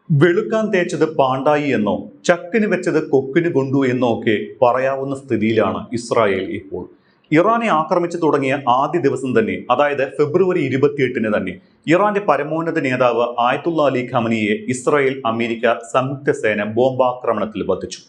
വെളുക്കാൻ തേച്ചത് പാണ്ടായി എന്നോ ചക്കിന് വെച്ചത് കൊക്കിന് കൊണ്ടു എന്നോ ഒക്കെ പറയാവുന്ന സ്ഥിതിയിലാണ് ഇസ്രായേൽ ഇപ്പോൾ. ഇറാനെ ആക്രമിച്ചു തുടങ്ങിയ ആദ്യ ദിവസം തന്നെ, അതായത് ഫെബ്രുവരി 28-ന് തന്നെ ഇറാന്റെ പരമോന്നത നേതാവ് ആയത്തുള്ള അലി ഖമനിയെ ഇസ്രായേൽ അമേരിക്ക സംയുക്ത സേന ബോംബാക്രമണത്തിൽ വധിച്ചു.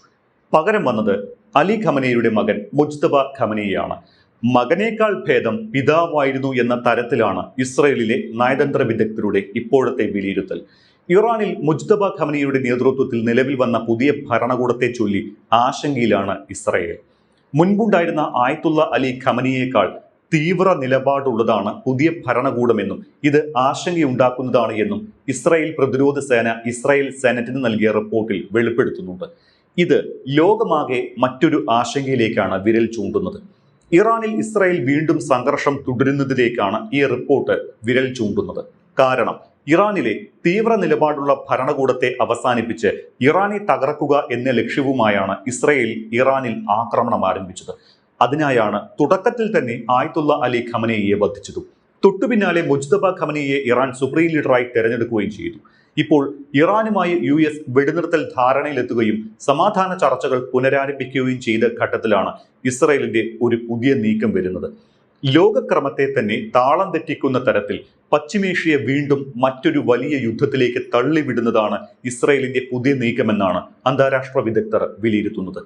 പകരം വന്നത് അലി ഖമനിയുടെ മകൻ മുജ്തബ ഖമനിയാണ്. മകനേക്കാൾ ഭേദം പിതാവായിരുന്നു എന്ന തരത്തിലാണ് ഇസ്രായേലിലെ നയതന്ത്ര വിദഗ്ധരുടെ ഇപ്പോഴത്തെ വിലയിരുത്തൽ. ഇറാനിൽ മുജ്തബ ഖമനിയുടെ നേതൃത്വത്തിൽ നിലവിൽ വന്ന പുതിയ ഭരണകൂടത്തെ ചൊല്ലി ആശങ്കയിലാണ് ഇസ്രായേൽ. മുൻപുണ്ടായിരുന്ന ആയത്തുള്ള അലി ഖമനിയേക്കാൾ തീവ്ര നിലപാടുള്ളതാണ് പുതിയ ഭരണകൂടമെന്നും ഇത് ആശങ്കയുണ്ടാക്കുന്നതാണ് എന്നും ഇസ്രായേൽ പ്രതിരോധ സേന ഇസ്രായേൽ സെനറ്റിന് നൽകിയ റിപ്പോർട്ടിൽ വെളിപ്പെടുത്തുന്നുണ്ട്. ഇത് ലോകമാകെ മറ്റൊരു ആശങ്കയിലേക്കാണ് വിരൽ ചൂണ്ടുന്നത്. ഇറാനിൽ ഇസ്രായേൽ വീണ്ടും സംഘർഷം തുടരുന്നതിലേക്കാണ് ഈ റിപ്പോർട്ട് വിരൽ ചൂണ്ടുന്നത്. കാരണം ഇറാനിലെ തീവ്ര നിലപാടുള്ള ഭരണകൂടത്തെ അവസാനിപ്പിച്ച് ഇറാനെ തകർക്കുക എന്ന ലക്ഷ്യവുമായാണ് ഇസ്രായേൽ ഇറാനിൽ ആക്രമണം ആരംഭിച്ചത്. അതിനായാണ് തുടക്കത്തിൽ തന്നെ ആയത്തുള്ള അലി ഖമനിയെ വധിച്ചതും. തൊട്ടുപിന്നാലെ മുജ്തബ ഖമനിയെ ഇറാൻ സുപ്രീം ലീഡറായി തെരഞ്ഞെടുക്കുകയും ചെയ്തു. ഇപ്പോൾ ഇറാനുമായി US വെടിനിർത്തൽ ധാരണയിലെത്തുകയും സമാധാന ചർച്ചകൾ പുനരാരംഭിക്കുകയും ചെയ്ത ഘട്ടത്തിലാണ് ഇസ്രായേലിന്റെ ഒരു പുതിയ നീക്കം വരുന്നത്. ലോകക്രമത്തെ തന്നെ താളം തെറ്റിക്കുന്ന തരത്തിൽ പശ്ചിമേഷ്യയെ വീണ്ടും മറ്റൊരു വലിയ യുദ്ധത്തിലേക്ക് തള്ളിവിടുന്നതാണ് ഇസ്രായേലിന്റെ പുതിയ നീക്കമെന്നാണ് അന്താരാഷ്ട്ര വിദഗ്ധർ വിലയിരുത്തുന്നത്.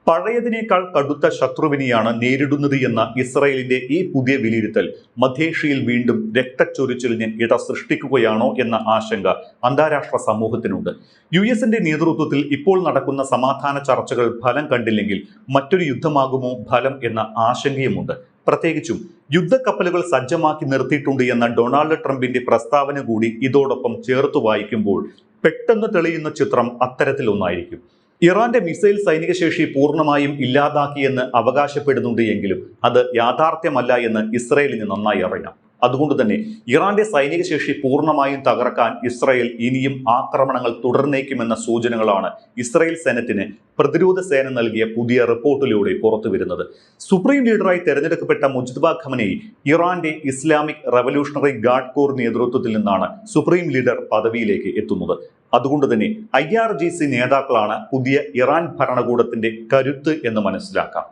പഴയതിനേക്കാൾ കടുത്ത ശത്രുവിനെയാണ് നേരിടുന്നത് എന്ന ഇസ്രായേലിന്റെ ഈ പുതിയ വിലയിരുത്തൽ മധ്യേഷ്യയിൽ വീണ്ടും രക്തച്ചൊരിച്ചിലിന് ഇട സൃഷ്ടിക്കുകയാണോ എന്ന ആശങ്ക അന്താരാഷ്ട്ര സമൂഹത്തിനുണ്ട്. US-ന്റെ നേതൃത്വത്തിൽ ഇപ്പോൾ നടക്കുന്ന സമാധാന ചർച്ചകൾ ഫലം കണ്ടില്ലെങ്കിൽ മറ്റൊരു യുദ്ധമാകുമോ ഫലം എന്ന ആശങ്കയുമുണ്ട്. പ്രത്യേകിച്ചും യുദ്ധക്കപ്പലുകൾ സജ്ജമാക്കി നിർത്തിയിട്ടുണ്ട് എന്ന ഡൊണാൾഡ് ട്രംപിന്റെ പ്രസ്താവന കൂടി ഇതോടൊപ്പം ചേർത്ത് വായിക്കുമ്പോൾ പെട്ടെന്ന് തെളിയുന്ന ചിത്രം അത്തരത്തിലൊന്നായിരിക്കും. ഇറാന്റെ മിസൈൽ സൈനിക ശേഷി പൂർണ്ണമായും ഇല്ലാതാക്കിയെന്ന് അവകാശപ്പെടുന്നുണ്ട് എങ്കിലും അത് യാഥാർത്ഥ്യമല്ല എന്ന് ഇസ്രായേലിന് നന്നായി അറിയാം. അതുകൊണ്ട് തന്നെ ഇറാന്റെ സൈനിക ശേഷി പൂർണ്ണമായും തകർക്കാൻ ഇസ്രായേൽ ഇനിയും ആക്രമണങ്ങൾ തുടർന്നേക്കുമെന്ന സൂചനകളാണ് ഇസ്രായേൽ സെനറ്റിന് പ്രതിരോധ സേന നൽകിയ പുതിയ റിപ്പോർട്ടിലൂടെ പുറത്തുവരുന്നത്. സുപ്രീം ലീഡറായി തെരഞ്ഞെടുക്കപ്പെട്ട മുജ്തബ ഖമനി ഇറാന്റെ ഇസ്ലാമിക് റവല്യൂഷണറി ഗാർഡ് കോർ നേതൃത്വത്തിൽ നിന്നാണ് സുപ്രീം ലീഡർ പദവിയിലേക്ക് എത്തുന്നത്. അതുകൊണ്ട് തന്നെ IRGC നേതാക്കളാണ് പുതിയ ഇറാൻ ഭരണകൂടത്തിന്റെ കരുത്ത് എന്ന് മനസ്സിലാക്കാം.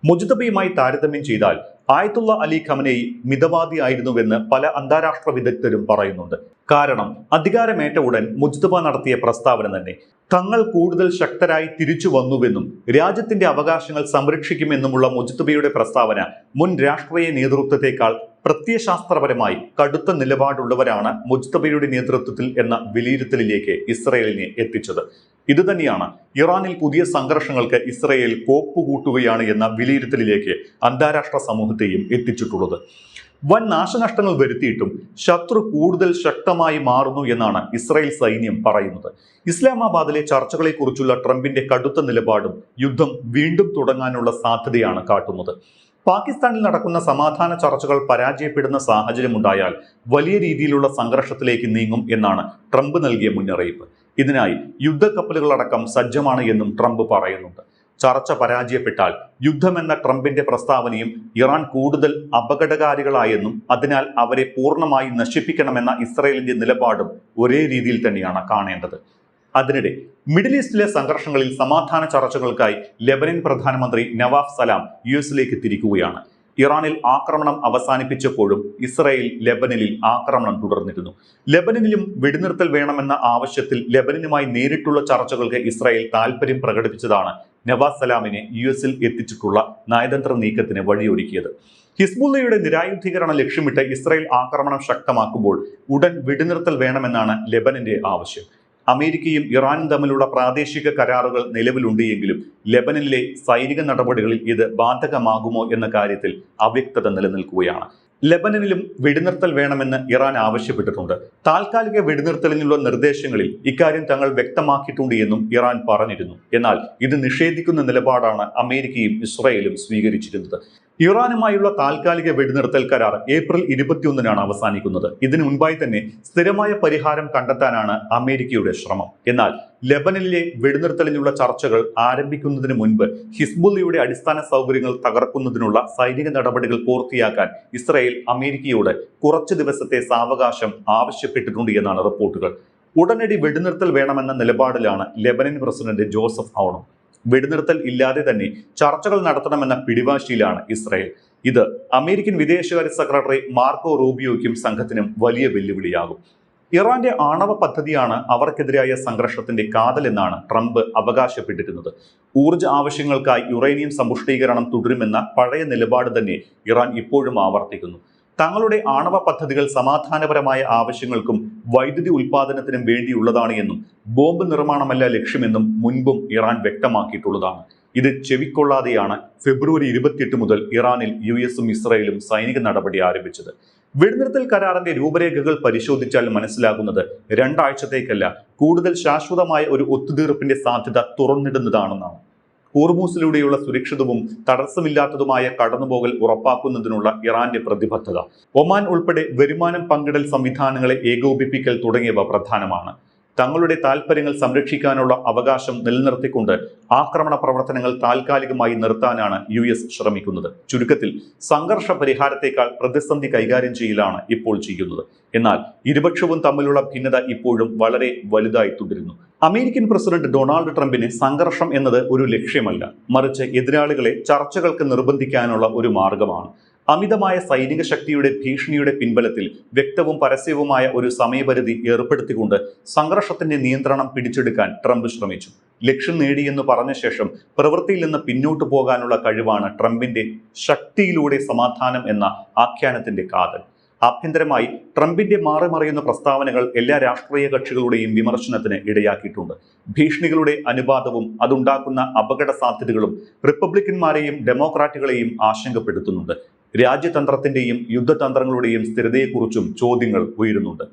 മുജ്തബയുമായി താരതമ്യം ചെയ്താൽ ആയത്തുള്ള അലി ഖമനി മിതവാദിയായിരുന്നുവെന്ന് പല അന്താരാഷ്ട്ര വിദഗ്ധരും പറയുന്നുണ്ട്. കാരണം അധികാരമേറ്റ ഉടൻ മുജ്തബ നടത്തിയ പ്രസ്താവന തന്നെ തങ്ങൾ കൂടുതൽ ശക്തരായി തിരിച്ചു വന്നുവെന്നും രാജ്യത്തിന്റെ അവകാശങ്ങൾ സംരക്ഷിക്കുമെന്നുമുള്ള മുജ്തബയുടെ പ്രസ്താവന മുൻ രാഷ്ട്രീയ നേതൃത്വത്തെക്കാൾ പ്രത്യയശാസ്ത്രപരമായി കടുത്ത നിലപാടുള്ളവരാണ് മുജ്തബയുടെ നേതൃത്വത്തിൽ എന്ന വിലയിരുത്തലിലേക്ക് ഇസ്രായേലിനെ എത്തിച്ചത്. ഇതുതന്നെയാണ് ഇറാനിൽ പുതിയ സംഘർഷങ്ങൾക്ക് ഇസ്രായേൽ കോപ്പുകൂട്ടുകയാണ് എന്ന വിലയിരുത്തലിലേക്ക് അന്താരാഷ്ട്ര സമൂഹത്തെയും എത്തിച്ചിട്ടുള്ളത്. വൻ നാശനഷ്ടങ്ങൾ വരുത്തിയിട്ടും ശത്രു കൂടുതൽ ശക്തമായി മാറുന്നു എന്നാണ് ഇസ്രായേൽ സൈന്യം പറയുന്നത്. ഇസ്ലാമാബാദിലെ ചർച്ചകളെക്കുറിച്ചുള്ള ട്രംപിന്റെ കടുത്ത നിലപാടും യുദ്ധം വീണ്ടും തുടങ്ങാനുള്ള സാധ്യതയാണ് കാട്ടുന്നത്. പാകിസ്ഥാനിൽ നടക്കുന്ന സമാധാന ചർച്ചകൾ പരാജയപ്പെടുന്ന സാഹചര്യമുണ്ടായാൽ വലിയ രീതിയിലുള്ള സംഘർഷത്തിലേക്ക് നീങ്ങും എന്നാണ് ട്രംപ് നൽകിയ മുന്നറിയിപ്പ്. ഇതിനായി യുദ്ധക്കപ്പലുകളടക്കം സജ്ജമാണ് എന്നും ട്രംപ് പറയുന്നുണ്ട്. ചർച്ച പരാജയപ്പെട്ടാൽ യുദ്ധമെന്ന ട്രംപിന്റെ പ്രസ്താവനയും ഇറാൻ കൂടുതൽ അപകടകാരികളായെന്നും അതിനാൽ അവരെ പൂർണ്ണമായി നശിപ്പിക്കണമെന്ന ഇസ്രായേലിന്റെ നിലപാടും ഒരേ രീതിയിൽ തന്നെയാണ് കാണേണ്ടത്. അതിനിടെ മിഡിൽ ഈസ്റ്റിലെ സംഘർഷങ്ങളിൽ സമാധാന ചർച്ചകൾക്കായി ലെബനൻ പ്രധാനമന്ത്രി നവാഫ് സലാം US-ലേക്ക് തിരിക്കുകയാണ്. ഇറാനിൽ ആക്രമണം അവസാനിപ്പിച്ചപ്പോഴും ഇസ്രായേൽ ലെബനനിൽ ആക്രമണം തുടർന്നിരുന്നു. ലെബനനിലും വെടിനിർത്തൽ വേണമെന്ന ആവശ്യത്തിൽ ലെബനനുമായി നേരിട്ടുള്ള ചർച്ചകൾക്ക് ഇസ്രായേൽ താൽപര്യം പ്രകടിപ്പിച്ചതാണ് നവാസ് സലാമിനെ US-ൽ എത്തിച്ചിട്ടുള്ള നയതന്ത്ര നീക്കത്തിന് വഴിയൊരുക്കിയത്. ഹിസ്ബുള്ളയുടെ നിരായുധീകരണം ലക്ഷ്യമിട്ട് ഇസ്രായേൽ ആക്രമണം ശക്തമാക്കുമ്പോൾ ഉടൻ വെടിനിർത്തൽ വേണമെന്നാണ് ലെബനന്റെ ആവശ്യം. അമേരിക്കയും ഇറാനും തമ്മിലുള്ള പ്രാദേശിക കരാറുകൾ നിലവിലുണ്ട് എങ്കിലും ലെബനനിലെ സൈനിക നടപടികളിൽ ഇത് ബാധകമാകുമോ എന്ന കാര്യത്തിൽ അവ്യക്തത നിലനിൽക്കുകയാണ്. ലെബനനിലും വെടിനിർത്തൽ വേണമെന്ന് ഇറാൻ ആവശ്യപ്പെട്ടിട്ടുണ്ട്. താൽക്കാലിക വെടിനിർത്തലിനുള്ള നിർദ്ദേശങ്ങളിൽ ഇക്കാര്യം തങ്ങൾ വ്യക്തമാക്കിയിട്ടുണ്ട് എന്നും ഇറാൻ പറഞ്ഞിരുന്നു. എന്നാൽ ഇത് നിഷേധിക്കുന്ന നിലപാടാണ് അമേരിക്കയും ഇസ്രായേലും സ്വീകരിച്ചിരുന്നത്. ഇറാനുമായുള്ള താൽക്കാലിക വെടിനിർത്തൽ കരാർ ഏപ്രിൽ 21-നാണ് അവസാനിക്കുന്നത്. ഇതിനു മുൻപായി തന്നെ സ്ഥിരമായ പരിഹാരം കണ്ടെത്താനാണ് അമേരിക്കയുടെ ശ്രമം. എന്നാൽ ലെബനനിലെ വെടിനിർത്തലിനുള്ള ചർച്ചകൾ ആരംഭിക്കുന്നതിന് മുൻപ് ഹിസ്ബുള്ളയുടെ അടിസ്ഥാന സൗകര്യങ്ങൾ തകർക്കുന്നതിനുള്ള സൈനിക നടപടികൾ പൂർത്തിയാക്കാൻ ഇസ്രായേൽ അമേരിക്കയോട് കുറച്ചു ദിവസത്തെ സാവകാശം ആവശ്യപ്പെട്ടിട്ടുണ്ട് എന്നാണ് റിപ്പോർട്ടുകൾ. ഉടനടി വെടിനിർത്തൽ വേണമെന്ന നിലപാടിലാണ് ലെബനൻ പ്രസിഡന്റ് ജോസഫ് ഔണും. വെടിനിർത്തൽ ഇല്ലാതെ തന്നെ ചർച്ചകൾ നടത്തണമെന്ന പിടിവാശിയിലാണ് ഇസ്രായേൽ. ഇത് അമേരിക്കൻ വിദേശകാര്യ സെക്രട്ടറി മാർക്കോ റൂബിയോയ്ക്കും സംഘത്തിനും വലിയ വെല്ലുവിളിയാകും. ഇറാന്റെ ആണവ പദ്ധതിയാണ് അവർക്കെതിരായ സംഘർഷത്തിന്റെ കാതലെന്നാണ് ട്രംപ് അവകാശപ്പെട്ടിരുന്നത്. ഊർജ്ജ ആവശ്യങ്ങൾക്കായി യുറേനിയം സമ്പുഷ്ടീകരണം തുടരുമെന്ന പഴയ നിലപാട് തന്നെ ഇറാൻ ഇപ്പോഴും ആവർത്തിക്കുന്നു. തങ്ങളുടെ ആണവ പദ്ധതികൾ സമാധാനപരമായ ആവശ്യങ്ങൾക്കും വൈദ്യുതി ഉൽപാദനത്തിനും വേണ്ടിയുള്ളതാണ് എന്നും ബോംബ് നിർമ്മാണമല്ല ലക്ഷ്യമെന്നും മുൻപും ഇറാൻ വ്യക്തമാക്കിയിട്ടുള്ളതാണ്. ഇത് ചെവിക്കൊള്ളാതെയാണ് ഫെബ്രുവരി 28 മുതൽ ഇറാനിൽ US-ഉം ഇസ്രായേലും സൈനിക നടപടി ആരംഭിച്ചത്. വെടിനിർത്തൽ കരാറിന്റെ രൂപരേഖകൾ പരിശോധിച്ചാൽ മനസ്സിലാകുന്നത് രണ്ടാഴ്ചത്തേക്കല്ല, കൂടുതൽ ശാശ്വതമായ ഒരു ഒത്തുതീർപ്പിന്റെ സാധ്യത തുറന്നിടുന്നതാണെന്നാണ്. ഹോർമൂസിലൂടെയുള്ള സുരക്ഷിതവും തടസ്സമില്ലാത്തതുമായ കടന്നുപോകൽ ഉറപ്പാക്കുന്നതിനുള്ള ഇറാന്റെ പ്രതിബദ്ധത, ഒമാൻ ഉൾപ്പെടെ വരുമാനം പങ്കിടൽ സംവിധാനങ്ങളെ ഏകോപിപ്പിക്കൽ തുടങ്ങിയവ പ്രധാനമാണ്. തങ്ങളുടെ താൽപ്പര്യങ്ങൾ സംരക്ഷിക്കാനുള്ള അവകാശം നിലനിർത്തിക്കൊണ്ട് ആക്രമണ പ്രവർത്തനങ്ങൾ താൽക്കാലികമായി നിർത്താനാണ് US ശ്രമിക്കുന്നത്. ചുരുക്കത്തിൽ സംഘർഷ പരിഹാരത്തേക്കാൾ പ്രതിസന്ധി കൈകാര്യം ചെയ്യലാണ് ഇപ്പോൾ ചെയ്യുന്നത്. എന്നാൽ ഇരുപക്ഷവും തമ്മിലുള്ള ഭിന്നത ഇപ്പോഴും വളരെ വലുതായി തുടരുന്നു. അമേരിക്കൻ പ്രസിഡന്റ് ഡൊണാൾഡ് ട്രംപിന് സംഘർഷം എന്നത് ഒരു ലക്ഷ്യമല്ല, മറിച്ച് എതിരാളികളെ ചർച്ചകൾക്ക് നിർബന്ധിക്കാനുള്ള ഒരു മാർഗമാണ്. അമിതമായ സൈനിക ശക്തിയുടെ ഭീഷണിയുടെ പിൻബലത്തിൽ വ്യക്തവും പരസ്യവുമായ ഒരു സമയപരിധി ഏർപ്പെടുത്തിക്കൊണ്ട് സംഘർഷത്തിന്റെ നിയന്ത്രണം പിടിച്ചെടുക്കാൻ ട്രംപ് ശ്രമിച്ചു. ലക്ഷ്യം നേടിയെന്ന് പറഞ്ഞ ശേഷം പ്രവൃത്തിയിൽ നിന്ന് പിന്നോട്ടു പോകാനുള്ള കഴിവാണ് ട്രംപിന്റെ ശക്തിയിലൂടെ സമാധാനം എന്ന ആഖ്യാനത്തിന്റെ കാതൽ. ആഭ്യന്തരമായി ട്രംപിന്റെ മാറിമറിയുന്ന പ്രസ്താവനകൾ എല്ലാ രാഷ്ട്രീയ കക്ഷികളുടെയും വിമർശനത്തിന് ഇടയാക്കിയിട്ടുണ്ട്. ഭീഷണികളുടെ അനുപാതവും അതുണ്ടാക്കുന്ന അപകട സാധ്യതകളും റിപ്പബ്ലിക്കന്മാരെയും ഡെമോക്രാറ്റുകളെയും ആശങ്കപ്പെടുത്തുന്നുണ്ട്. രാജ്യതന്ത്രത്തിന്റെയും യുദ്ധതന്ത്രങ്ങളുടെയും സ്ഥിരതയെക്കുറിച്ചും ചോദ്യങ്ങൾ ഉയരുന്നുണ്ട്.